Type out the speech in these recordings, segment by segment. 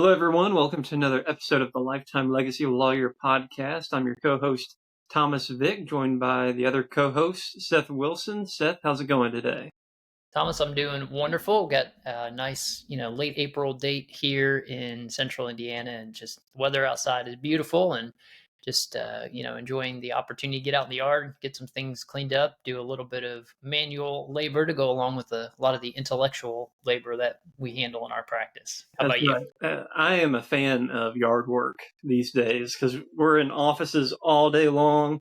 Hello, everyone. Welcome to another episode of the Lifetime Legacy Lawyer podcast. I'm your co-host, Thomas Vick, joined by the other co-host, Seth Wilson. Seth, how's it going today? Thomas, I'm doing wonderful. Got a nice, late April date here in central Indiana, and just the weather outside is beautiful, and just, enjoying the opportunity to get out in the yard, get some things cleaned up, do a little bit of manual labor to go along with a lot of the intellectual labor that we handle in our practice. How That's about you? right. I am a fan of yard work these days because we're in offices all day long.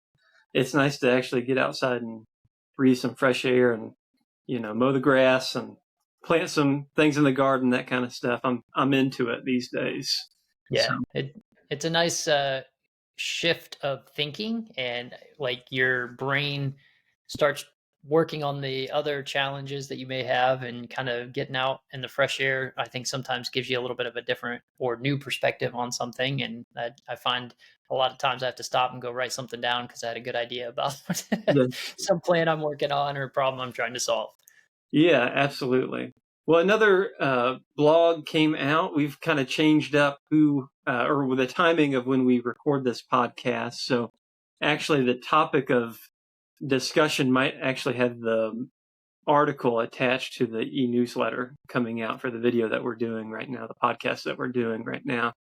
It's nice to actually get outside and breathe some fresh air and, mow the grass and plant some things in the garden, that kind of stuff. I'm into it these days. So, Yeah, it's a nice shift of thinking, and like your brain starts working on the other challenges that you may have, and kind of getting out in the fresh air. I think sometimes gives you a little bit of a different or new perspective on something, and I find a lot of times I have to stop and go write something down because I had a good idea about yeah. some plan I'm working on or problem I'm trying to solve. Yeah, absolutely. Well, another blog came out. We've kind of changed up or the timing of when we record this podcast. So actually the topic of discussion might actually have the article attached to the e-newsletter coming out for the video that we're doing right now, the podcast that we're doing right now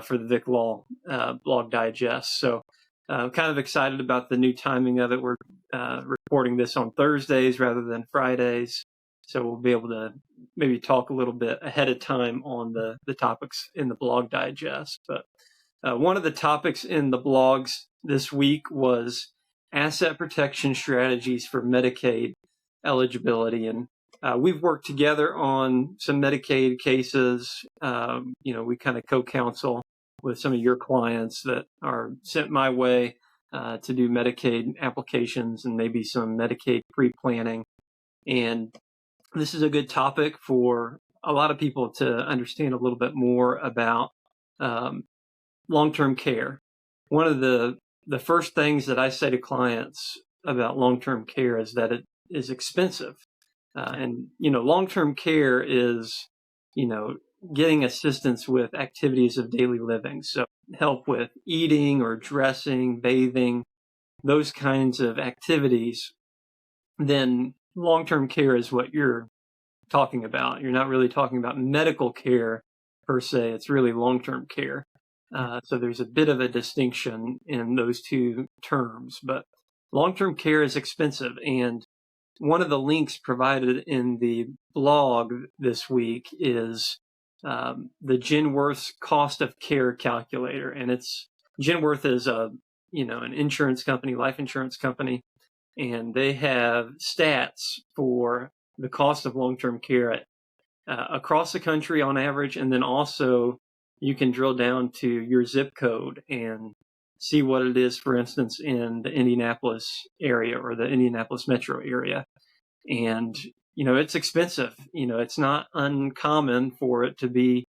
for the Vic Law blog digest. So kind of excited about the new timing of it. We're recording this on Thursdays rather than Fridays. So we'll be able to maybe talk a little bit ahead of time on the topics in the blog digest. But one of the topics in the blogs this week was asset protection strategies for Medicaid eligibility. And we've worked together on some Medicaid cases. We kind of co-counsel with some of your clients that are sent my way to do Medicaid applications and maybe some Medicaid pre-planning. And this is a good topic for a lot of people to understand a little bit more about long-term care. One of the first things that I say to clients about long-term care is that it is expensive. And long-term care is, getting assistance with activities of daily living. So help with eating or dressing, bathing, those kinds of activities. Then long-term care is what you're talking about. You're not really talking about medical care per se. It's really long-term care. So there's a bit of a distinction in those two terms, but long-term care is expensive. And one of the links provided in the blog this week is the Genworth's cost of care calculator. And Genworth is an insurance company, life insurance company, and they have stats for the cost of long-term care across the country on average, and then also you can drill down to your zip code and see what it is, for instance, in the Indianapolis area or the Indianapolis metro area. And, it's expensive. It's not uncommon for it to be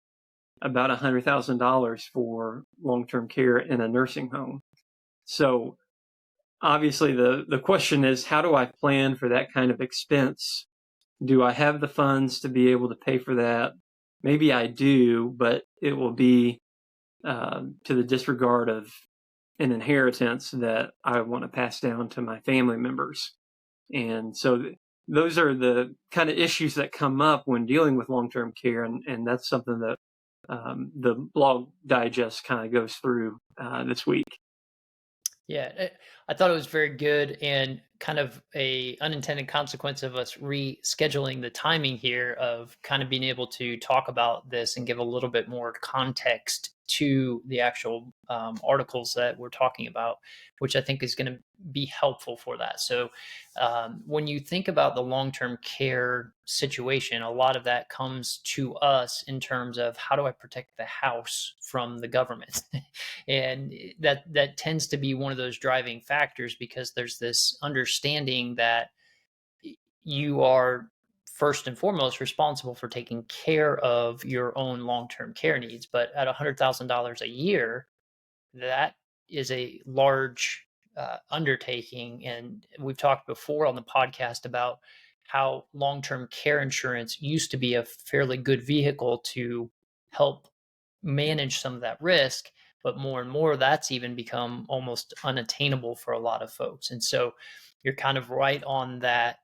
about $100,000 for long-term care in a nursing home. So obviously the question is, how do I plan for that kind of expense? Do I have the funds to be able to pay for that? Maybe I do, but it will be to the disregard of an inheritance that I want to pass down to my family members. And so those are the kind of issues that come up when dealing with long-term care. And that's something that the blog digest kind of goes through this week. Yeah, I thought it was very good, and kind of a unintended consequence of us rescheduling the timing here of kind of being able to talk about this and give a little bit more context to the actual articles that we're talking about, which I think is going to be helpful for that. So when you think about the long-term care situation, a lot of that comes to us in terms of how do I protect the house from the government? And that tends to be one of those driving factors, because there's this understanding that you are first and foremost responsible for taking care of your own long-term care needs. But at $100,000 a year, that is a large undertaking. And we've talked before on the podcast about how long-term care insurance used to be a fairly good vehicle to help manage some of that risk. But more and more, that's even become almost unattainable for a lot of folks. And so you're kind of right on that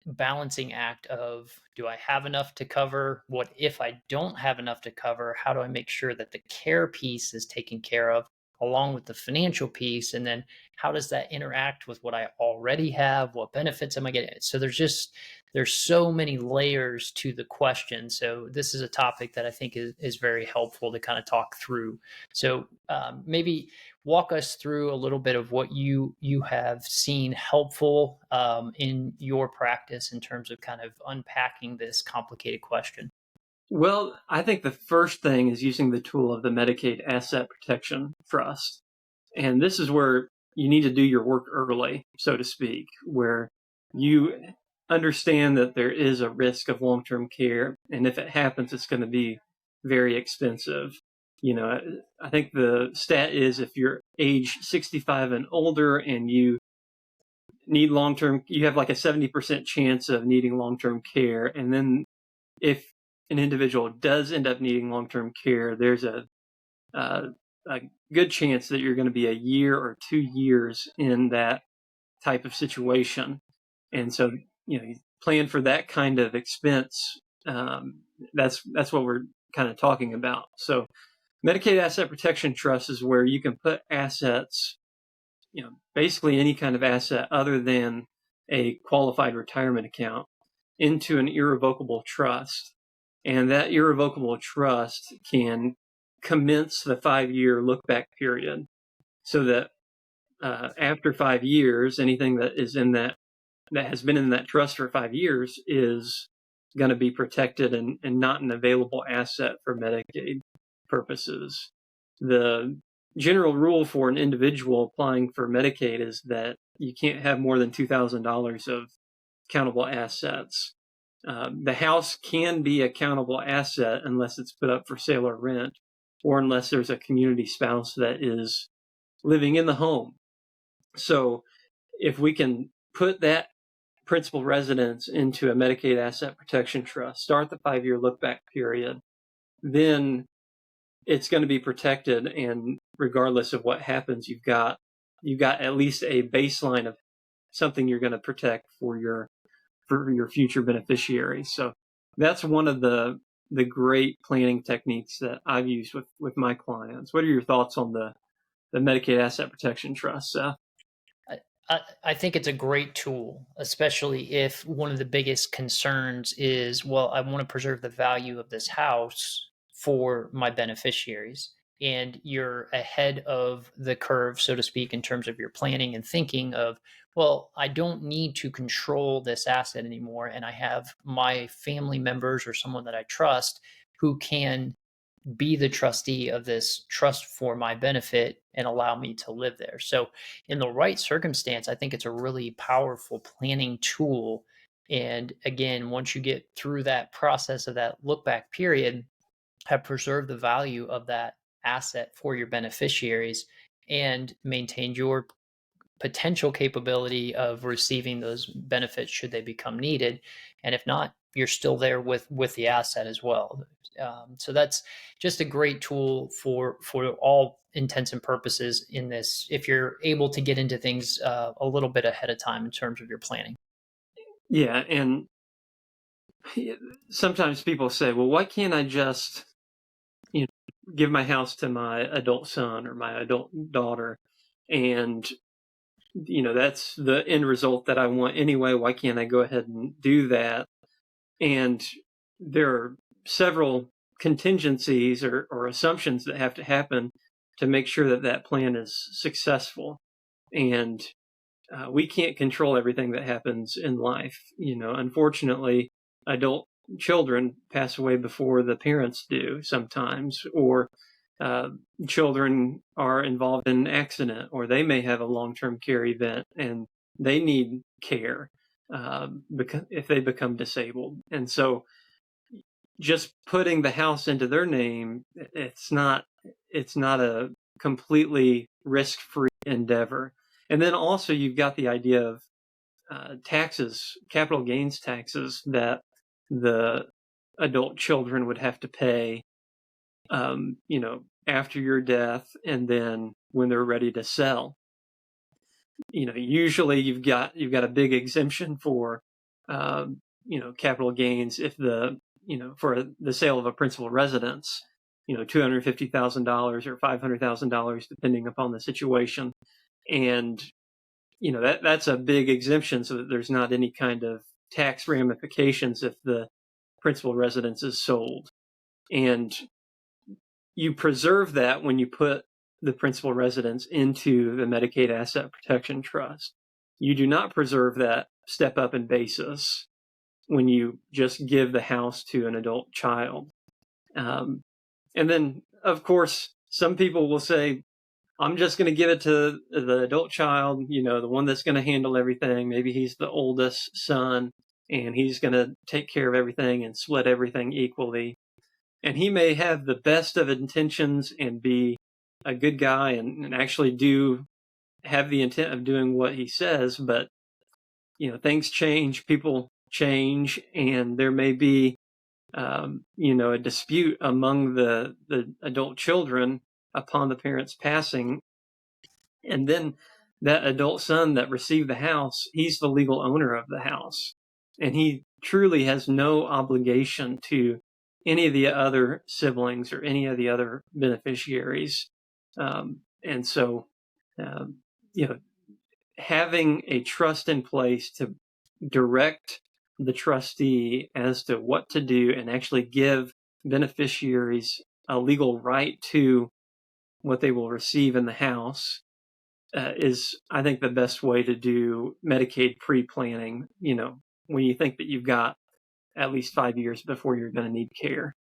balancing act of, do I have enough to cover? What if I don't have enough to cover? How do I make sure that the care piece is taken care of along with the financial piece? And then how does that interact with what I already have? What benefits am I getting? So there's so many layers to the question. So this is a topic that I think is very helpful to kind of talk through. So maybe walk us through a little bit of what you have seen helpful in your practice in terms of kind of unpacking this complicated question. Well, I think the first thing is using the tool of the Medicaid Asset Protection Trust. And this is where you need to do your work early, so to speak, where you understand that there is a risk of long-term care. And if it happens, it's going to be very expensive. I think the stat is if you're age 65 and older and you need long-term, you have like a 70% chance of needing long-term care. And then if an individual does end up needing long-term care, there's a good chance that you're going to be a year or 2 years in that type of situation. And so, you plan for that kind of expense. That's what we're kind of talking about. So Medicaid Asset Protection Trust is where you can put assets, basically any kind of asset other than a qualified retirement account, into an irrevocable trust. And that irrevocable trust can commence the 5-year look back period, so that after 5 years, anything that is in that has been in that trust for 5 years is going to be protected and not an available asset for Medicaid purposes. The general rule for an individual applying for Medicaid is that you can't have more than $2,000 of countable assets. The house can be a countable asset unless it's put up for sale or rent, or unless there's a community spouse that is living in the home. So if we can put that principal residence into a Medicaid Asset Protection Trust, start the 5-year look back period, then it's going to be protected. And regardless of what happens, you've got at least a baseline of something you're going to protect for your future beneficiaries. So that's one of the great planning techniques that I've used with my clients. What are your thoughts on the Medicaid Asset Protection Trust, Seth? I think it's a great tool, especially if one of the biggest concerns is, well, I want to preserve the value of this house for my beneficiaries. And you're ahead of the curve, so to speak, in terms of your planning and thinking of, well, I don't need to control this asset anymore. And I have my family members or someone that I trust who can be the trustee of this trust for my benefit and allow me to live there. So, in the right circumstance, I think it's a really powerful planning tool. And again, once you get through that process of that look back period, have preserved the value of that asset for your beneficiaries and maintained your potential capability of receiving those benefits should they become needed. And if not, you're still there with the asset as well. So that's just a great tool for all intents and purposes in this, if you're able to get into things a little bit ahead of time in terms of your planning. Yeah, and sometimes people say, well, why can't I just give my house to my adult son or my adult daughter, and that's the end result that I want anyway. Why can't I go ahead and do that? And there are several contingencies or assumptions that have to happen to make sure that plan is successful. And we can't control everything that happens in life. Unfortunately, adult children pass away before the parents do sometimes, or children are involved in an accident, or they may have a long-term care event and they need care because if they become disabled. And so just putting the house into their name, it's not a completely risk-free endeavor. And then also you've got the idea of taxes, capital gains taxes that the adult children would have to pay after your death, and then when they're ready to sell. Usually you've got a big exemption for, capital gains if for the sale of a principal residence, $250,000 or $500,000, depending upon the situation. And, that's a big exemption so that there's not any kind of tax ramifications if the principal residence is sold. And you preserve that when you put the principal residence into the Medicaid Asset Protection Trust. You do not preserve that step up in basis when you just give the house to an adult child. And then, of course, some people will say, I'm just going to give it to the adult child, the one that's going to handle everything. Maybe he's the oldest son and he's going to take care of everything and split everything equally. And he may have the best of intentions and be a good guy and actually do have the intent of doing what he says, but things change, people change, and there may be a dispute among the adult children upon the parents passing. And then that adult son that received the house, he's the legal owner of the house. And he truly has no obligation to any of the other siblings or any of the other beneficiaries. And so, having a trust in place to direct the trustee as to what to do and actually give beneficiaries a legal right to what they will receive in the house is, I think, the best way to do Medicaid pre-planning, when you think that you've got at least 5 years before you're going to need care.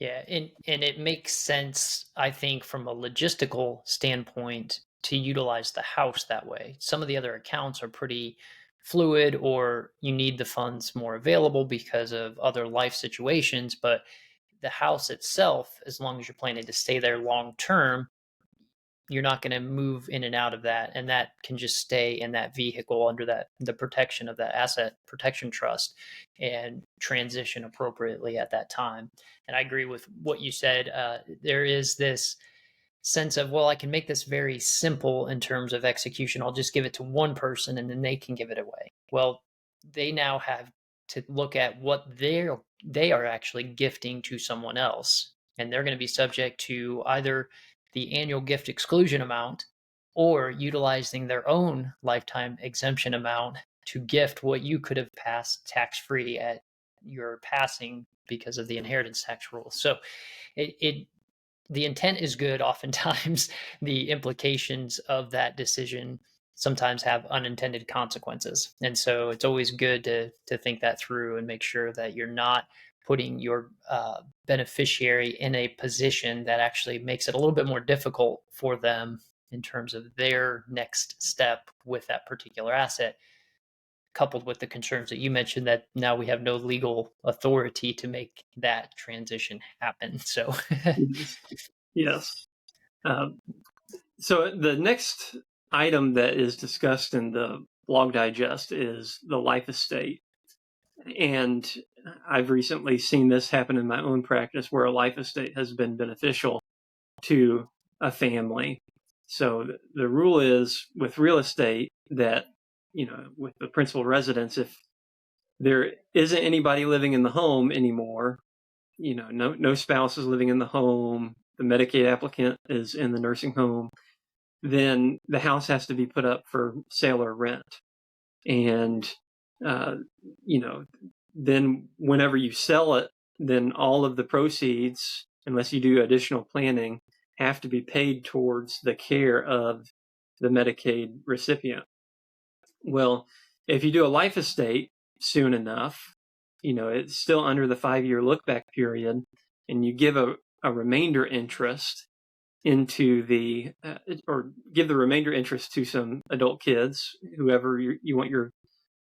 Yeah, and it makes sense, I think, from a logistical standpoint to utilize the house that way. Some of the other accounts are pretty fluid, or you need the funds more available because of other life situations, but the house itself, as long as you're planning to stay there long term, you're not going to move in and out of that, and that can just stay in that vehicle under the protection of that asset protection trust and transition appropriately at that time. And I agree with what you said. There is this sense of, well, I can make this very simple in terms of execution. I'll just give it to one person and then they can give it away. Well, they now have to look at what they are actually gifting to someone else, and they're going to be subject to either the annual gift exclusion amount or utilizing their own lifetime exemption amount to gift what you could have passed tax-free at your passing because of the inheritance tax rules. So the intent is good. Oftentimes the implications of that decision sometimes have unintended consequences. And so it's always good to think that through and make sure that you're not putting your beneficiary in a position that actually makes it a little bit more difficult for them in terms of their next step with that particular asset, coupled with the concerns that you mentioned that now we have no legal authority to make that transition happen. So yes. So the next item that is discussed in the blog digest is the life estate. And I've recently seen this happen in my own practice where a life estate has been beneficial to a family. So the rule is with real estate that, with the principal residence, if there isn't anybody living in the home anymore, no spouse is living in the home, the Medicaid applicant is in the nursing home, then the house has to be put up for sale or rent. And, then whenever you sell it, then all of the proceeds, unless you do additional planning, have to be paid towards the care of the Medicaid recipient. Well, if you do a life estate soon enough, it's still under the 5-year look-back period, and you give a remainder interest into or give the remainder interest to some adult kids, whoever you want your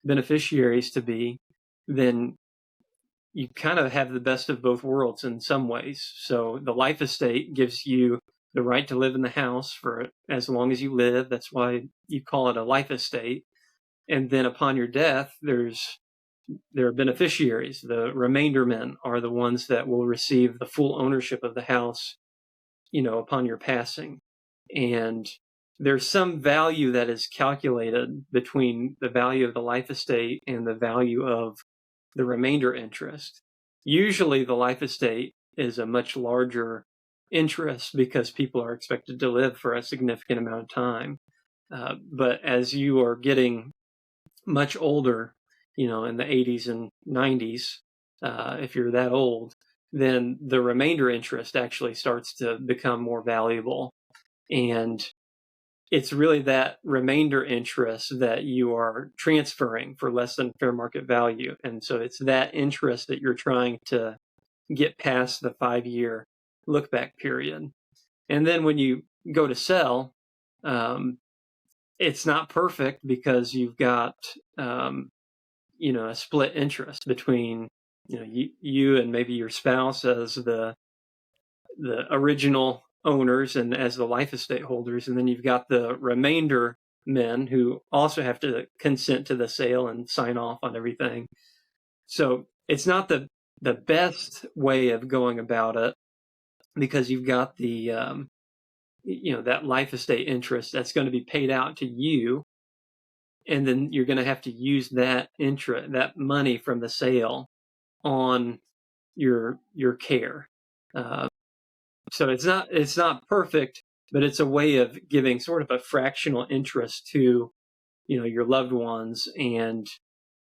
beneficiaries to be, then you kind of have the best of both worlds in some ways. So the life estate gives you the right to live in the house for as long as you live. That's why you call it a life estate. And then upon your death, there's there are beneficiaries. The remainder men are the ones that will receive the full ownership of the house, upon your passing. And there's some value that is calculated between the value of the life estate and the value of the remainder interest. Usually the life estate is a much larger interest because people are expected to live for a significant amount of time. But as you are getting much older, in the 80s and 90s, if you're that old, then the remainder interest actually starts to become more valuable. And it's really that remainder interest that you are transferring for less than fair market value. And so it's that interest that you're trying to get past the 5-year look back period. And then when you go to sell, it's not perfect because you've got, a split interest between, you and maybe your spouse as the original owners and as the life estate holders. And then you've got the remainder men who also have to consent to the sale and sign off on everything. So it's not the best way of going about it because you've got the, that life estate interest that's going to be paid out to you. And then you're going to have to use that that money from the sale on your care. So it's not perfect, but it's a way of giving sort of a fractional interest to, your loved ones and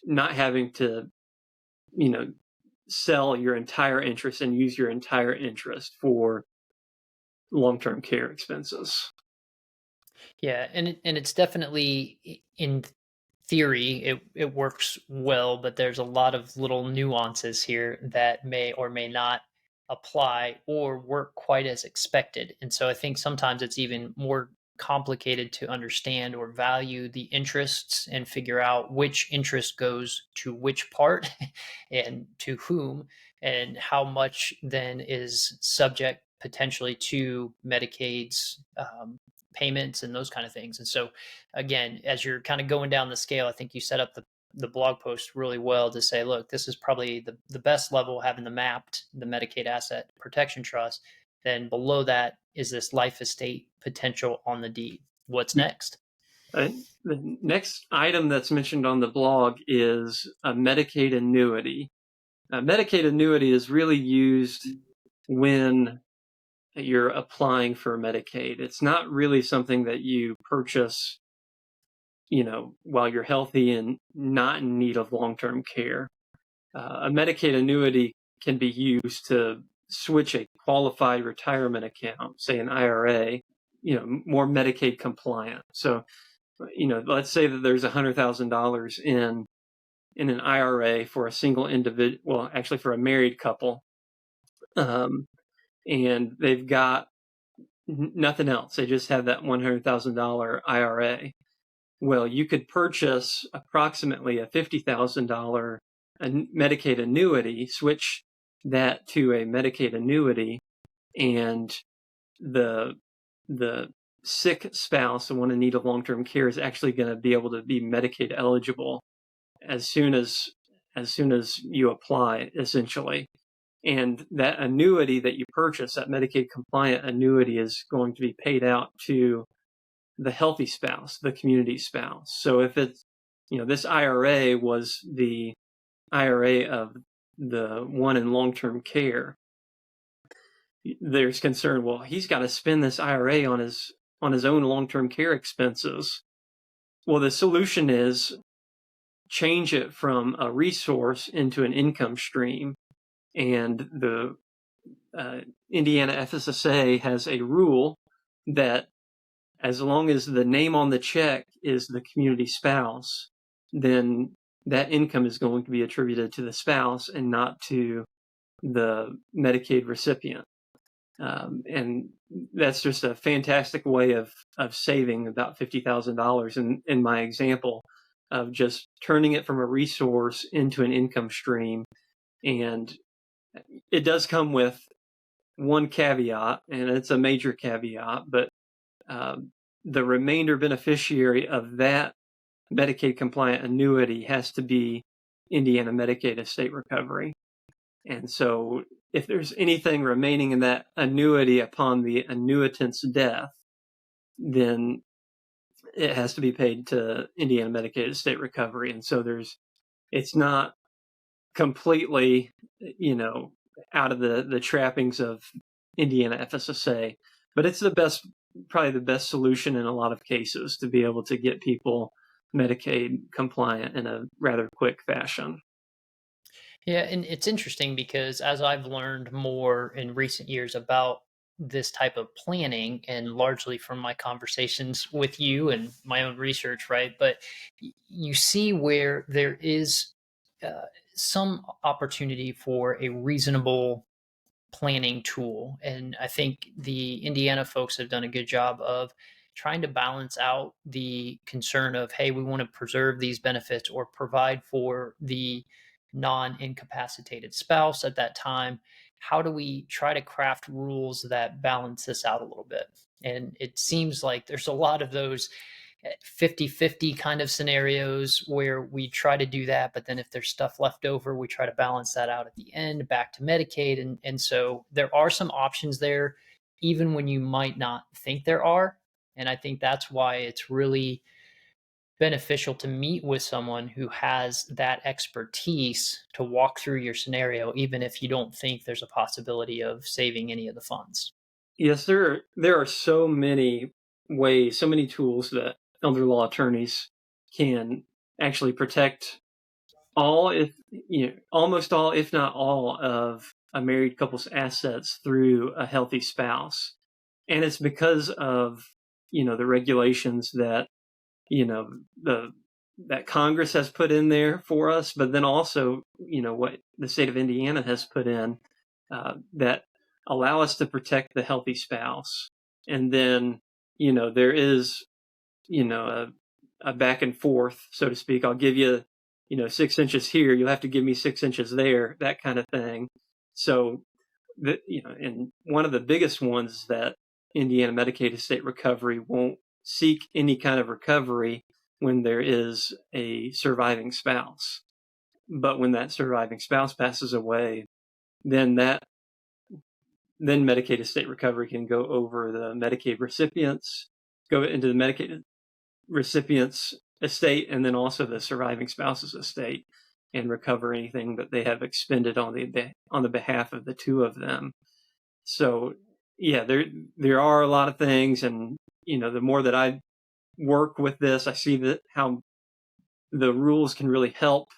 not having to, sell your entire interest and use your entire interest for long-term care expenses. Yeah, and it's definitely in theory it works well, but there's a lot of little nuances here that may or may not apply or work quite as expected. And so I think sometimes it's even more complicated to understand or value the interests and figure out which interest goes to which part and to whom, and how much then is subject potentially to Medicaid's payments and those kind of things. And so, again, as you're kind of going down the scale, I think you set up the blog post really well to say, look, this is probably the best level, having the Medicaid Asset Protection Trust. Then below that is this life estate potential on the deed. What's next? The next item that's mentioned on the blog is a Medicaid annuity. A Medicaid annuity is really used when you're applying for Medicaid. It's not really something that you purchase, while you're healthy and not in need of long-term care. A Medicaid annuity can be used to switch a qualified retirement account, say an IRA, more Medicaid compliant. So, let's say that there's $100,000 in an IRA for a single individual, well, actually for a married couple, and they've got nothing else. They just have that $100,000 IRA. Well, you could purchase approximately a $50,000 Medicaid annuity, switch that to a Medicaid annuity, and the sick spouse, the one in need of long-term care, is actually going to be able to be Medicaid eligible as soon as you apply, essentially. And that annuity that you purchase, that Medicaid compliant annuity, is going to be paid out to the healthy spouse, the community spouse. So if it's, this IRA was the IRA of the one in long-term care, there's concern, well, he's got to spend this IRA on his own long-term care expenses. Well, the solution is change it from a resource into an income stream. And the Indiana FSSA has a rule that as long as the name on the check is the community spouse, then that income is going to be attributed to the spouse and not to the Medicaid recipient. And that's just a fantastic way of saving about $50,000 in my example of just turning it from a resource into an income stream. And it does come with one caveat, and it's a major caveat, but the remainder beneficiary of that Medicaid compliant annuity has to be Indiana Medicaid estate recovery. And so if there's anything remaining in that annuity upon the annuitant's death, then it has to be paid to Indiana Medicaid estate recovery. And so it's not completely, out of the trappings of Indiana FSSA, but it's probably the best solution in a lot of cases to be able to get people Medicaid compliant in a rather quick fashion. Yeah, and it's interesting because as I've learned more in recent years about this type of planning, and largely from my conversations with you and my own research, right? But you see where there is uh, some opportunity for a reasonable planning tool. And I think the Indiana folks have done a good job of trying to balance out the concern of, hey, we want to preserve these benefits or provide for the non incapacitated spouse at that time. How do we try to craft rules that balance this out a little bit? And it seems like there's a lot of those 50-50 kind of scenarios where we try to do that, but then if there's stuff left over, we try to balance that out at the end back to Medicaid. And so there are some options there, even when you might not think there are. And I think that's why it's really beneficial to meet with someone who has that expertise to walk through your scenario, even if you don't think there's a possibility of saving any of the funds. Yes, there are so many ways, so many tools that elder law attorneys can actually protect almost all, if not all, of a married couple's assets through a healthy spouse. And it's because of, the regulations that, that Congress has put in there for us, but then also, what the state of Indiana has put in that allow us to protect the healthy spouse. And then, there is, a back and forth, so to speak. I'll give you, 6 inches here. You'll have to give me 6 inches there, that kind of thing. So, and one of the biggest ones is that Indiana Medicaid estate recovery won't seek any kind of recovery when there is a surviving spouse. But when that surviving spouse passes away, then Medicaid estate recovery can go over the Medicaid recipients, go into the Medicaid recipient's estate, and then also the surviving spouse's estate, and recover anything that they have expended on the behalf of the two of them. So, yeah, there are a lot of things, and the more that I work with this, I see that how the rules can really help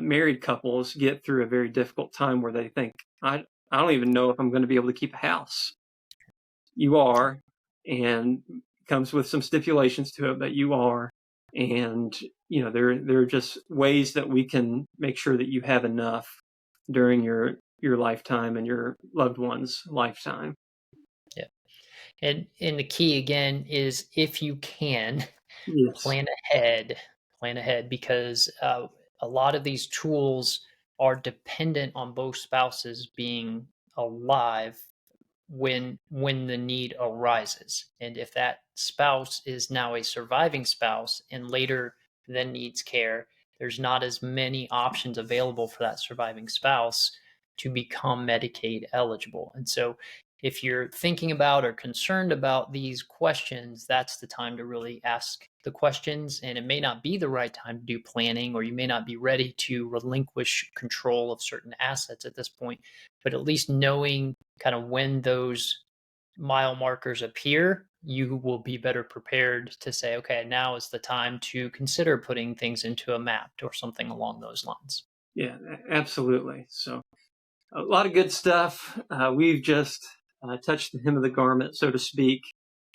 married couples get through a very difficult time where they think, I don't even know if I'm going to be able to keep a house. You are, and comes with some stipulations to it, but you are. And, there are just ways that we can make sure that you have enough during your lifetime and your loved one's lifetime. Yeah. And the key again is, if you can, Yes. plan ahead, because a lot of these tools are dependent on both spouses being alive when the need arises. And if that spouse is now a surviving spouse and later then needs care, there's not as many options available for that surviving spouse to become Medicaid eligible. And so if you're thinking about or concerned about these questions, that's the time to really ask the questions. And it may not be the right time to do planning, or you may not be ready to relinquish control of certain assets at this point, but at least knowing kind of when those mile markers appear, you will be better prepared to say, okay, now is the time to consider putting things into a map or something along those lines. Yeah, absolutely. So a lot of good stuff. We've just touched the hem of the garment, so to speak,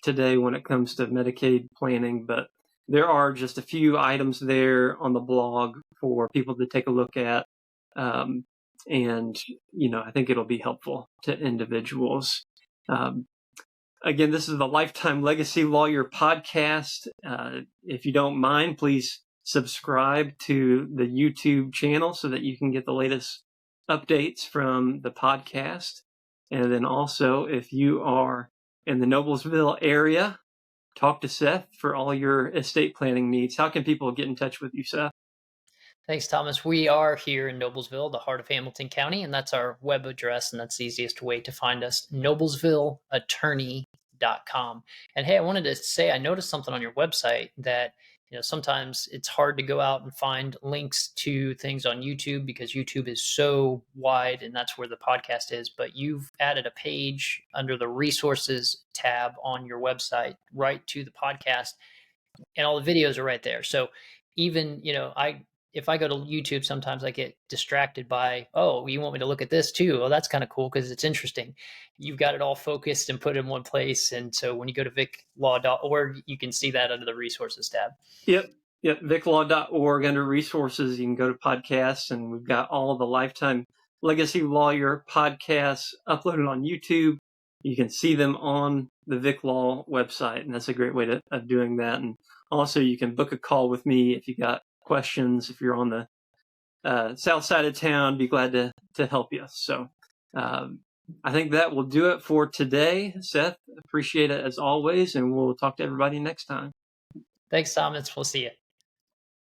today when it comes to Medicaid planning, but there are just a few items there on the blog for people to take a look at. And, I think it'll be helpful to individuals. Again, this is the Lifetime Legacy Lawyer podcast. If you don't mind, please subscribe to the YouTube channel so that you can get the latest updates from the podcast. And then also, if you are in the Noblesville area, talk to Seth for all your estate planning needs. How can people get in touch with you, Seth? Thanks, Thomas. We are here in Noblesville, the heart of Hamilton County, and that's our web address, and that's the easiest way to find us, noblesvilleattorney.com. And hey, I wanted to say I noticed something on your website that sometimes it's hard to go out and find links to things on YouTube because YouTube is so wide and that's where the podcast is. But you've added a page under the resources tab on your website right to the podcast, and all the videos are right there. So even, I if I go to YouTube, sometimes I get distracted by, oh, you want me to look at this too? Oh, that's kind of cool because it's interesting. You've got it all focused and put in one place. And so when you go to viclaw.org, you can see that under the resources tab. Yep. Yep. viclaw.org under resources. You can go to podcasts, and we've got all the Lifetime Legacy Lawyer podcasts uploaded on YouTube. You can see them on the Vick Law website, and that's a great way of doing that. And also, you can book a call with me if you got questions. If you're on the south side of town, be glad to help you. So I think that will do it for today. Seth, appreciate it as always, and we'll talk to everybody next time. Thanks, Thomas. We'll see you.